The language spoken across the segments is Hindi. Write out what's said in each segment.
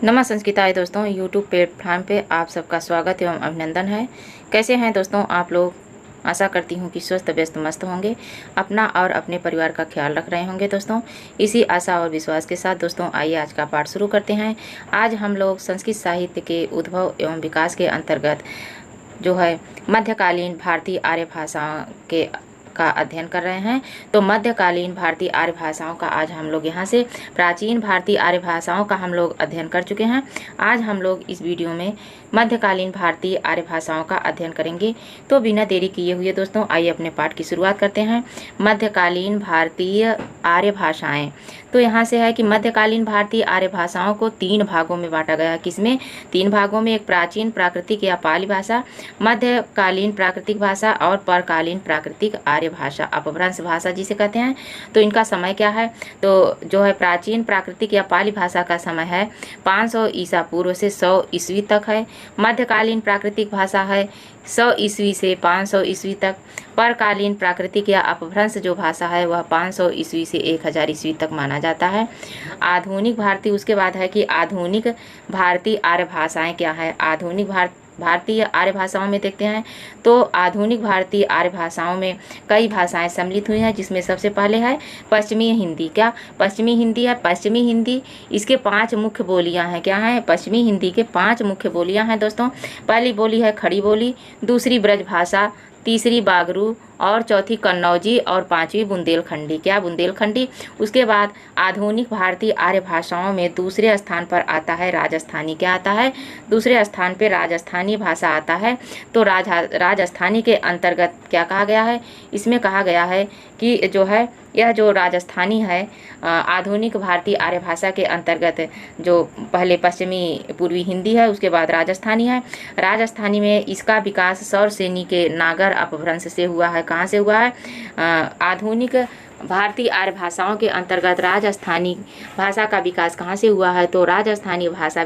नमः संस्कृताय दोस्तों, यूट्यूब प्लेटफॉर्म पे आप सबका स्वागत एवं अभिनंदन है। कैसे हैं दोस्तों आप लोग? आशा करती हूँ कि स्वस्थ व्यस्त मस्त होंगे, अपना और अपने परिवार का ख्याल रख रहे होंगे। दोस्तों इसी आशा और विश्वास के साथ दोस्तों आइए आज का पाठ शुरू करते हैं। आज हम लोग संस्कृत साहित्य के उद्भव एवं विकास के अंतर्गत जो है मध्यकालीन भारतीय आर्य भाषाओं के का अध्ययन कर रहे हैं। तो मध्यकालीन भारतीय आर्य भाषाओं का आज हम लोग यहाँ से प्राचीन भारतीय आर्य भाषाओं का हम लोग अध्ययन कर चुके हैं। आज हम लोग इस वीडियो में मध्यकालीन भारतीय आर्य भाषाओं का अध्ययन करेंगे। तो बिना देरी किए हुए दोस्तों आइए अपने पाठ की शुरुआत करते हैं। मध्यकालीन भारतीय आर्य भाषाएं। तो यहाँ से है कि मध्यकालीन भारतीय आर्य भाषाओं को 3 भागों में बांटा गया है। किसमें? 3 भागों में। एक प्राचीन प्राकृतिक या पाली भाषा, मध्यकालीन प्राकृतिक भाषा और परकालीन प्राकृतिक आर्य भाषा, अपभ्रंश भाषा जिसे कहते हैं। तो इनका समय क्या है? तो जो है प्राचीन प्राकृतिक या पाली भाषा का समय है 500 ईसा पूर्व से 100 ईस्वी तक है। मध्यकालीन प्राकृतिक भाषा है 100 ईस्वी से 500 ईस्वी तक। परकालीन प्राकृतिक या अपभ्रंश जो भाषा है वह 500 ईस्वी से 1000 ईस्वी तक माना जाता है। आधुनिक भारतीय, उसके बाद है कि आधुनिक भारतीय आर्य भाषाएं क्या है। आधुनिक भारतीय आर्य भाषाओं में देखते हैं तो आधुनिक भारतीय आर्य भाषाओं में कई भाषाएं सम्मिलित हुई हैं, जिसमें सबसे पहले है पश्चिमी हिंदी। क्या पश्चिमी हिंदी है? पश्चिमी हिंदी, इसके 5 मुख्य बोलियां हैं। क्या हैं? पश्चिमी हिंदी के 5 मुख्य बोलियां हैं दोस्तों। पहली बोली है खड़ी बोली, दूसरी ब्रज भाषा, तीसरी बागरू और चौथी कन्नौजी और 5वीं बुंदेलखंडी। क्या? बुंदेलखंडी। उसके बाद आधुनिक भारतीय आर्य भाषाओं में दूसरे स्थान पर आता है राजस्थानी। क्या आता है? दूसरे स्थान पे राजस्थानी भाषा आता है। तो राजस्थानी के अंतर्गत क्या कहा गया है? इसमें कहा गया है कि जो है यह जो राजस्थानी है आधुनिक भारतीय आर्य भाषा के अंतर्गत जो पहले पश्चिमी पूर्वी हिंदी है, उसके बाद राजस्थानी है। राजस्थानी में इसका विकास सौरसेनी के नागर अपभ्रंश से हुआ है। कहाँ से हुआ है? आधुनिक भारतीय आर्य भाषाओं के अंतर्गत राजस्थानी भाषा का विकास कहाँ से हुआ है? तो राजस्थानी भाषा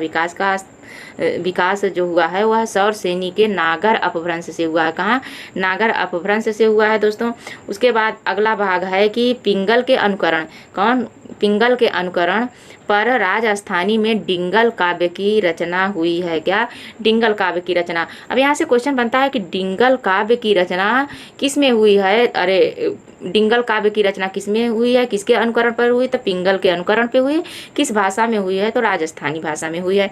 विकास जो हुआ है वह सौरसेनी के नागर अपभ्रंश से हुआ है। कहाँ? नागर अपभ्रंश से हुआ है दोस्तों। उसके बाद अगला भाग है कि पिंगल के अनुकरण। कौन? पिंगल के अनुकरण पर राजस्थानी में डिंगल काव्य की रचना हुई है। क्या? डिंगल काव्य की रचना। अब यहाँ से क्वेश्चन बनता है कि डिंगल काव्य की रचना किस में हुई है? अरे डिंगल काव्य की रचना किस में हुई है? किसके अनुकरण पर हुई? तो पिंगल के अनुकरण पे हुई। किस भाषा में हुई है? तो राजस्थानी भाषा में हुई है।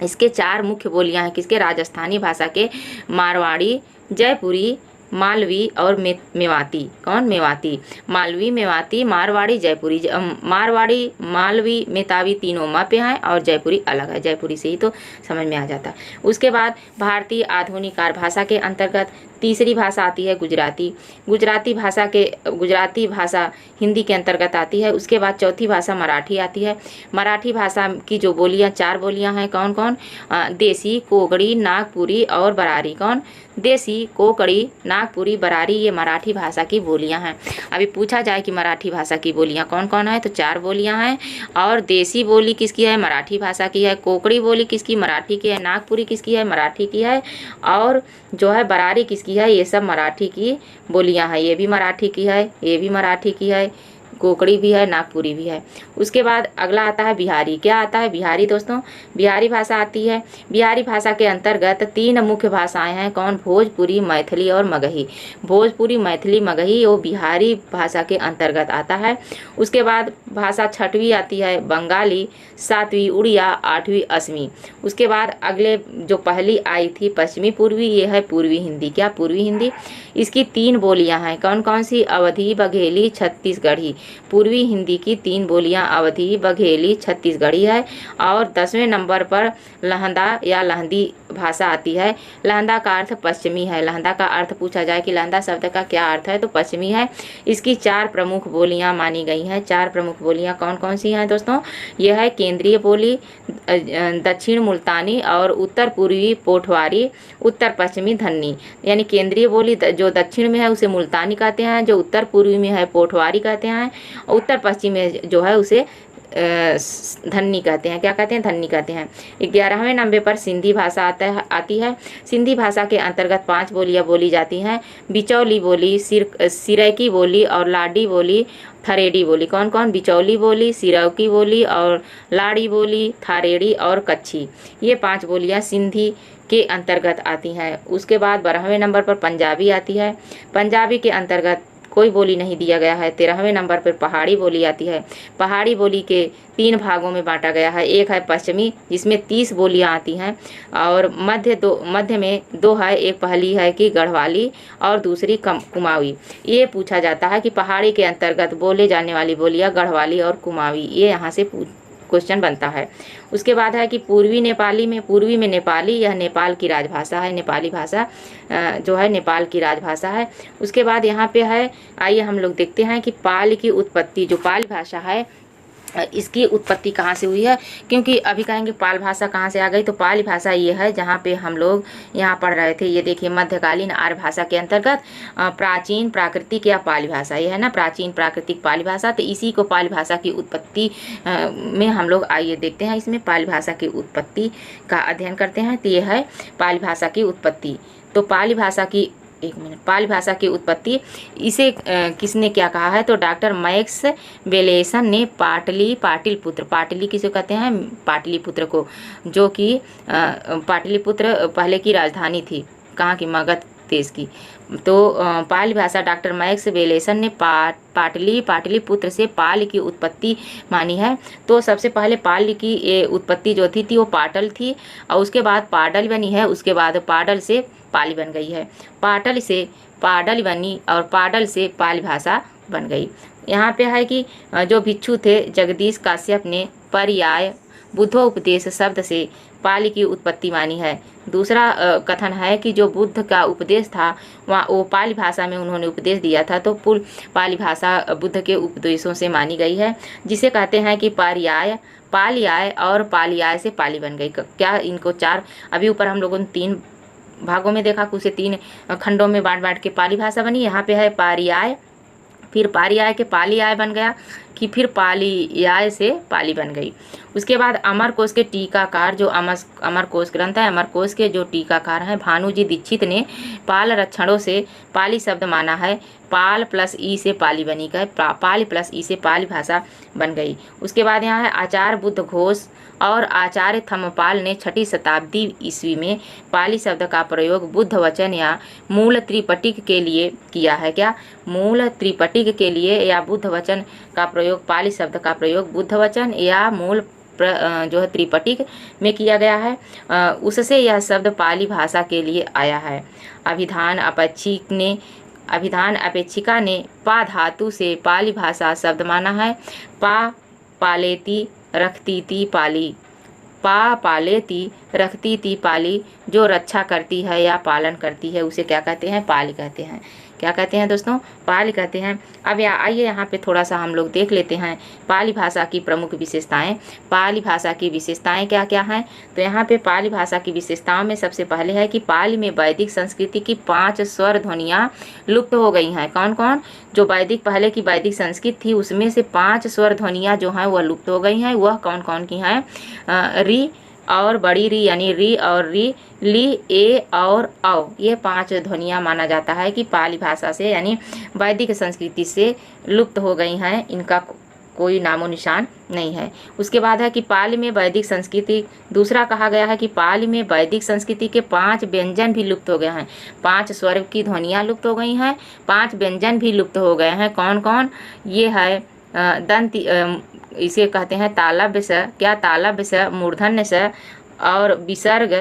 इसके 4 मुख्य बोलियां हैं। किसके? राजस्थानी भाषा के। मारवाड़ी, जयपुरी, मालवी और मेवाती। कौन? मेवाती। मालवी, मेवाती, मारवाड़ी, जयपुरी। मारवाड़ी, मालवी, मेतावी तीनों म पे हैं और जयपुरी अलग है। जयपुरी से ही तो समझ में आ जाता है। उसके बाद भारतीय आधुनिक आर्य भाषा के अंतर्गत तीसरी भाषा आती है गुजराती। गुजराती भाषा हिंदी के अंतर्गत आती है। उसके बाद चौथी भाषा मराठी आती है। मराठी भाषा की जो बोलियां 4 बोलियां हैं कौन कौन? देसी, कोकड़ी, नागपुरी और बरारी। कौन? देसी, कोकड़ी, नागपुरी, बरारी, ये मराठी भाषा की बोलियां हैं। अभी पूछा जाए कि मराठी भाषा की बोलियां कौन कौन है, तो 4 बोलियां हैं। और देसी बोली किसकी है? मराठी भाषा की है। कोकड़ी बोली किसकी? मराठी की है। नागपुरी किसकी है? मराठी की है। और जो है बरारी किसकी है? ये सब मराठी की बोलियां हैं। ये भी मराठी की है, ये भी मराठी की है, कोकड़ी भी है, नागपुरी भी है। उसके बाद अगला आता है बिहारी। क्या आता है? बिहारी दोस्तों। बिहारी भाषा आती है। बिहारी भाषा के अंतर्गत 3 मुख्य भाषाएं हैं। कौन? भोजपुरी, मैथिली और मगही। भोजपुरी, मैथिली, मगही वो बिहारी भाषा के अंतर्गत आता है। उसके बाद भाषा 6वीं आती है बंगाली, 7वीं उड़िया, 8वीं असमी। उसके बाद अगले जो पहली आई थी पश्चिमी पूर्वी, ये है पूर्वी हिंदी। क्या? पूर्वी हिंदी। इसकी 3 बोलियां हैं। कौन कौन सी? अवधी, बघेली, छत्तीसगढ़ी। पूर्वी हिंदी की 3 बोलियां अवधी, बघेली, छत्तीसगढ़ी है। और 10वें नंबर पर लहंदा या लहंदी भाषा आती है। लहंदा का अर्थ पश्चिमी है। लहंदा का अर्थ पूछा जाए कि लहंदा शब्द का क्या अर्थ है, तो पश्चिमी है। इसकी 4 प्रमुख बोलियां मानी गई हैं। 4 प्रमुख बोलियां कौन कौन सी हैं दोस्तों? यह है केंद्रीय बोली, दक्षिण मुल्तानी और उत्तर पूर्वी पोठवारी, उत्तर पश्चिमी धन्नी। यानी केंद्रीय बोली जो दक्षिण में है उसे मुल्तानी कहते हैं, जो उत्तर पूर्वी में है पोठवारी कहते हैं, उत्तर पश्चिम में जो है उसे धन्नी कहते हैं। क्या कहते हैं? धन्नी कहते हैं। 11वें नंबर पर सिंधी भाषा आती है। सिंधी भाषा के अंतर्गत 5 बोलियां बोली जाती हैं। बिचौली बोली, सिरैकी बोली और लाडी बोली, थरेड़ी बोली। कौन कौन? बिचौली बोली, सिरौकी बोली और लाड़ी बोली, थारेड़ी और कच्छी। ये 5 बोलियां सिंधी के अंतर्गत आती हैं। उसके बाद 12वें नंबर पर पंजाबी आती है। पंजाबी के अंतर्गत कोई बोली नहीं दिया गया है। 13वें नंबर पर पहाड़ी बोली आती है। पहाड़ी बोली के 3 भागों में बांटा गया है। एक है पश्चिमी, जिसमें 30 बोलियां आती हैं, और मध्य में 2 है। एक पहली है कि गढ़वाली और दूसरी कुमाऊी। ये पूछा जाता है कि पहाड़ी के अंतर्गत बोले जाने वाली बोलियां गढ़वाली और कुमाऊी, ये यहाँ से क्वेश्चन बनता है। उसके बाद है कि पूर्वी में नेपाली, यह नेपाल की राजभाषा है। नेपाली भाषा जो है नेपाल की राजभाषा है। उसके बाद यहाँ पे है, आइए हम लोग देखते हैं कि पाली की उत्पत्ति, जो पाली भाषा है इसकी उत्पत्ति कहाँ से हुई है। क्योंकि अभी कहेंगे पाल भाषा कहाँ से आ गई, तो पाली भाषा ये है जहाँ पे हम लोग यहाँ पढ़ रहे थे। ये देखिए, मध्यकालीन आर्य भाषा के अंतर्गत प्राचीन प्राकृतिक या पाली भाषा, ये है ना, प्राचीन प्राकृतिक पाली भाषा। तो इसी को पाली भाषा की उत्पत्ति में हम लोग आइए देखते हैं, इसमें पाली भाषा की उत्पत्ति का अध्ययन करते हैं। तो ये है पाली भाषा की उत्पत्ति। तो पाली भाषा की पाली भाषा की उत्पत्ति, इसे किसने क्या कहा है, तो डॉक्टर मैक्स वेलेसन ने पाटलिपुत्र, पाटली किसे कहते हैं? पाटलिपुत्र को, जो कि पाटलिपुत्र पहले की राजधानी थी, कहाँ की? मगध देश की। तो पाली भाषा डॉक्टर मैक्स वेलेसन ने पाटलिपुत्र से पाली की उत्पत्ति मानी है। तो सबसे पहले पाली की ये उत्पत्ति जो थी वो पाटल थी, और उसके बाद पाडल बनी है। उसके बाद पाडल से पाली बन गई है। पाटल से पाडल बनी और पाडल से पाली भाषा बन गई। यहाँ पे है कि जो भिक्षु थे जगदीश काश्यप ने पर्याय बुद्धोपदेश शब्द से पाली की उत्पत्ति मानी है। दूसरा कथन है कि जो बुद्ध का उपदेश था वहाँ वो पाली भाषा में उन्होंने उपदेश दिया था, तो पाली भाषा बुद्ध के उपदेशों से मानी गई है, जिसे कहते हैं कि पालियाय और पालियाय से पाली बन गई। क्या इनको 4 अभी ऊपर हम लोगों ने 3 भागों में देखा कि उसे 3 खंडों में बांट के पाली भाषा बनी। यहाँ पे है पारियाय, फिर पारियाय के पालियाय बन गया, कि फिर पालियाय से पाली बन गई। उसके बाद अमरकोश के टीकाकार, जो अमरकोश ग्रंथ है, अमरकोश के जो टीकाकार हैं भानुजी दीक्षित ने पाल रक्षणों से पाली शब्द माना है। पाल प्लस ई से पाली बनी गई, पाली प्लस ई से पाली भाषा बन गई। उसके बाद यहाँ है आचार्य बुद्ध घोष और आचार्य थम्मपाल ने 6ठी शताब्दी ईस्वी में पाली शब्द का प्रयोग बुद्ध वचन या मूल त्रिपटिक के लिए किया है। क्या? मूल त्रिपटिक के लिए या बुद्ध वचन का प्रयोग, पाली शब्द का प्रयोग बुद्ध वचन या मूल जो है त्रिपटिक में किया गया है, उससे यह शब्द पाली भाषा के लिए आया है। अभिधान अपेक्षिका ने पा धातु से पाली भाषा शब्द माना है। पालेती रखती थी पाली, पालेती रखती थी पाली, जो रक्षा करती है या पालन करती है उसे क्या कहते हैं? पाली कहते हैं। क्या कहते हैं दोस्तों? पाली कहते हैं। अब आइए यहाँ पे थोड़ा सा हम लोग देख लेते हैं पाली भाषा की प्रमुख विशेषताएं। पाली भाषा की विशेषताएं क्या क्या हैं? तो यहाँ पे पाली भाषा की विशेषताओं में सबसे पहले है कि पाली में वैदिक संस्कृति की 5 स्वर ध्वनियाँ लुप्त हो गई हैं। कौन कौन? जो पहले की वैदिक संस्कृत थी उसमें से 5 स्वर ध्वनियाँ जो हैं वह लुप्त हो गई हैं। वह कौन कौन की हैं? री और बड़ी री यानी री और री, ली, ए और औ, ये 5 ध्वनियाँ माना जाता है कि पाली भाषा से यानी वैदिक संस्कृति से लुप्त हो गई हैं। इनका कोई नामो निशान नहीं है। उसके बाद है कि पाली में वैदिक संस्कृति, दूसरा कहा गया है कि पाली में वैदिक संस्कृति के 5 व्यंजन भी लुप्त हो गए हैं। 5 स्वर की ध्वनियाँ लुप्त हो गई हैं, 5 व्यंजन भी लुप्त हो गए हैं। कौन कौन? ये है दंती, इसे कहते हैं तालव्य स, क्या? तालव्य स, मूर्धन्य स और विसर्ग,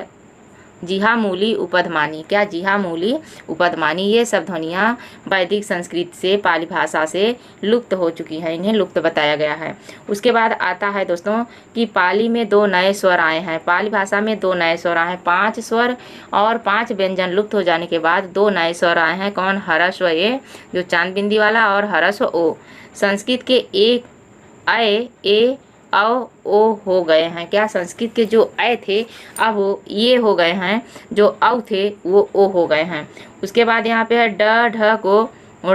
जिहामूली, उपधमानी। क्या? जिहामूली, उपधमानी, ये सब ध्वनियाँ वैदिक संस्कृत से पाली भाषा से लुप्त हो चुकी हैं, इन्हें लुप्त बताया गया है। उसके बाद आता है दोस्तों कि पाली में 2 नए स्वर आए हैं। पाली भाषा में 2 नए स्वर आए हैं। 5 स्वर और 5 व्यंजन लुप्त हो जाने के बाद 2 नए स्वर आए हैं। कौन? ह्रस्व ए, जो चांद बिंदी वाला, और ह्रस्व ओ। संस्कृत के एक अय, ए, ओ हो गए हैं। क्या? संस्कृत के जो अय थे अब वो ये हो गए हैं, जो औ थे वो ओ हो गए हैं। उसके बाद यहाँ पे है ड ढ को ढ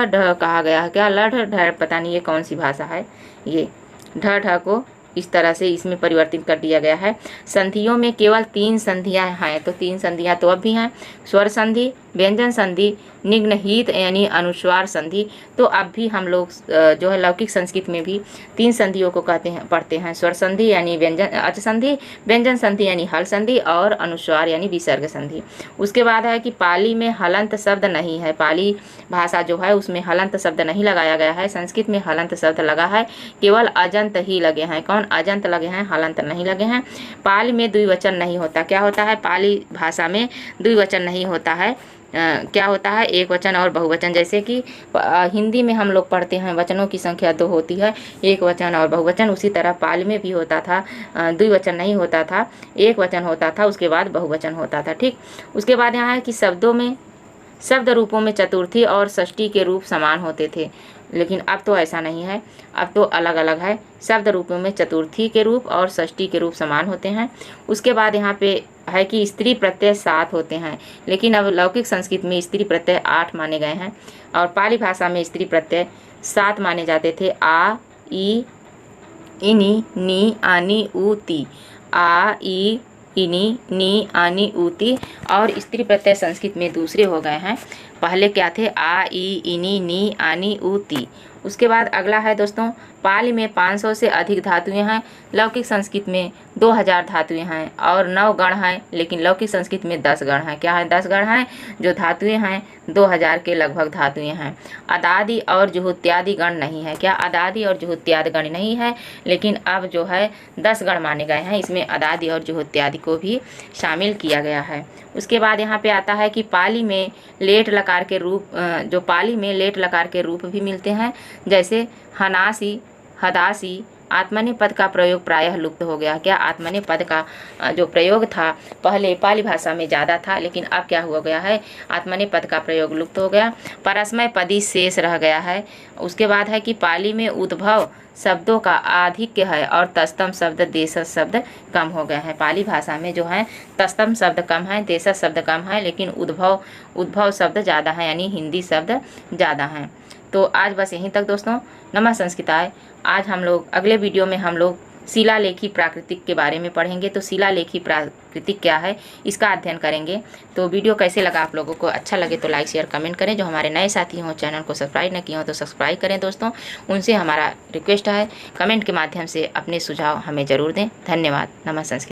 ढ कहा गया है। क्या? लढ़ ढ, पता नहीं ये कौन सी भाषा है। ये ढ ढ को इस तरह से इसमें परिवर्तित कर दिया गया है। संधियों में केवल 3 संधियां हैं, तो 3 संधियां तो अब भी हैं, स्वर संधि, व्यंजन संधि, निग्नहित यानी अनुस्वार संधि। तो अब भी हम लोग जो है लौकिक संस्कृत में भी 3 संधियों को कहते हैं, पढ़ते हैं, स्वर संधि यानी व्यंजन अच संधि, व्यंजन संधि यानी हल संधि और अनुस्वार यानी विसर्ग संधि। उसके बाद है कि पाली में हलंत शब्द नहीं है, पाली भाषा जो है उसमें हलंत शब्द नहीं लगाया गया है, संस्कृत में हलंत शब्द लगा है, केवल अजंत ही लगे हैं। कौन? अजंत लगे हैं, हलंत नहीं लगे हैं। पाली में द्विवचन नहीं होता। क्या होता है? पाली भाषा में द्विवचन नहीं होता है। क्या होता है? एक वचन और बहुवचन। जैसे कि हिंदी में हम लोग पढ़ते हैं वचनों की संख्या 2 होती है, एक वचन और बहुवचन, उसी तरह पाली में भी होता था, द्विवचन नहीं होता था, एक वचन होता था, उसके बाद बहुवचन होता था। ठीक, उसके बाद यहाँ है कि शब्दों में, शब्द रूपों में चतुर्थी और षष्ठी के रूप समान होते थे, लेकिन अब तो ऐसा नहीं है, अब तो अलग अलग है। शब्द रूपों में चतुर्थी के रूप और षष्ठी के रूप समान होते हैं। उसके बाद यहाँ पे है कि स्त्री प्रत्यय 7 होते हैं, लेकिन अब लौकिक संस्कृत में स्त्री प्रत्यय 8 माने गए हैं और पाली भाषा में स्त्री प्रत्यय 7 माने जाते थे। आ, ई, इनी, नी, आनी, ऊ, ती। आ, ई, इनी, नी, आनी, ऊती। और स्त्री प्रत्यय संस्कृत में दूसरे हो गए हैं, पहले क्या थे? आ, ई, इनी, नी, आनी, ऊती। उसके बाद अगला है दोस्तों, पाली में 500 से अधिक धातुएं हैं, लौकिक संस्कृत में 2000 धातुएं हैं और 9 गण हैं, लेकिन लौकिक संस्कृत में 10 गण हैं। क्या है? 10 गण हैं, जो धातुएं हैं 2000 के लगभग धातुएं हैं। अदादि और जुहुत्यादि गण नहीं है। क्या? अदादि और जुहुत्यादि गण नहीं है, लेकिन अब जो है 10 गण माने गए हैं, इसमें अदादि और जुहुत्यादि को भी शामिल किया गया है। उसके बाद यहाँ पे आता है कि पाली में लेट लकार के रूप, जो पाली में लेट लकार के रूप भी मिलते हैं, जैसे हनासी, हदासी। आत्मनेपद पद का प्रयोग प्रायः लुप्त हो गया। क्या? आत्मनेपद पद का जो प्रयोग था पहले पाली भाषा में ज़्यादा था, लेकिन अब क्या हो गया है? आत्मनेपद पद का प्रयोग लुप्त हो गया, परस्मय पदी शेष रह गया है। उसके बाद है कि पाली में उद्भव शब्दों का आधिक्य है और तस्तम शब्द, देशज शब्द कम हो गए हैं। पाली भाषा में जो है तस्तम शब्द कम है, देशज शब्द कम है, लेकिन उद्भव शब्द ज़्यादा है, यानी हिंदी शब्द ज़्यादा हैं। तो आज बस यहीं तक दोस्तों। नमः संस्कृताय। आज हम लोग अगले वीडियो में हम लोग शिलालेखी प्राकृतिक के बारे में पढ़ेंगे। तो शिलालेखी प्राकृतिक क्या है, इसका अध्ययन करेंगे। तो वीडियो कैसे लगा आप लोगों को? अच्छा लगे तो लाइक शेयर कमेंट करें। जो हमारे नए साथी हों, चैनल को सब्सक्राइब न किए हों तो सब्सक्राइब करें दोस्तों। उनसे हमारा रिक्वेस्ट है, कमेंट के माध्यम से अपने सुझाव हमें ज़रूर दें। धन्यवाद। नमः संस्कृत।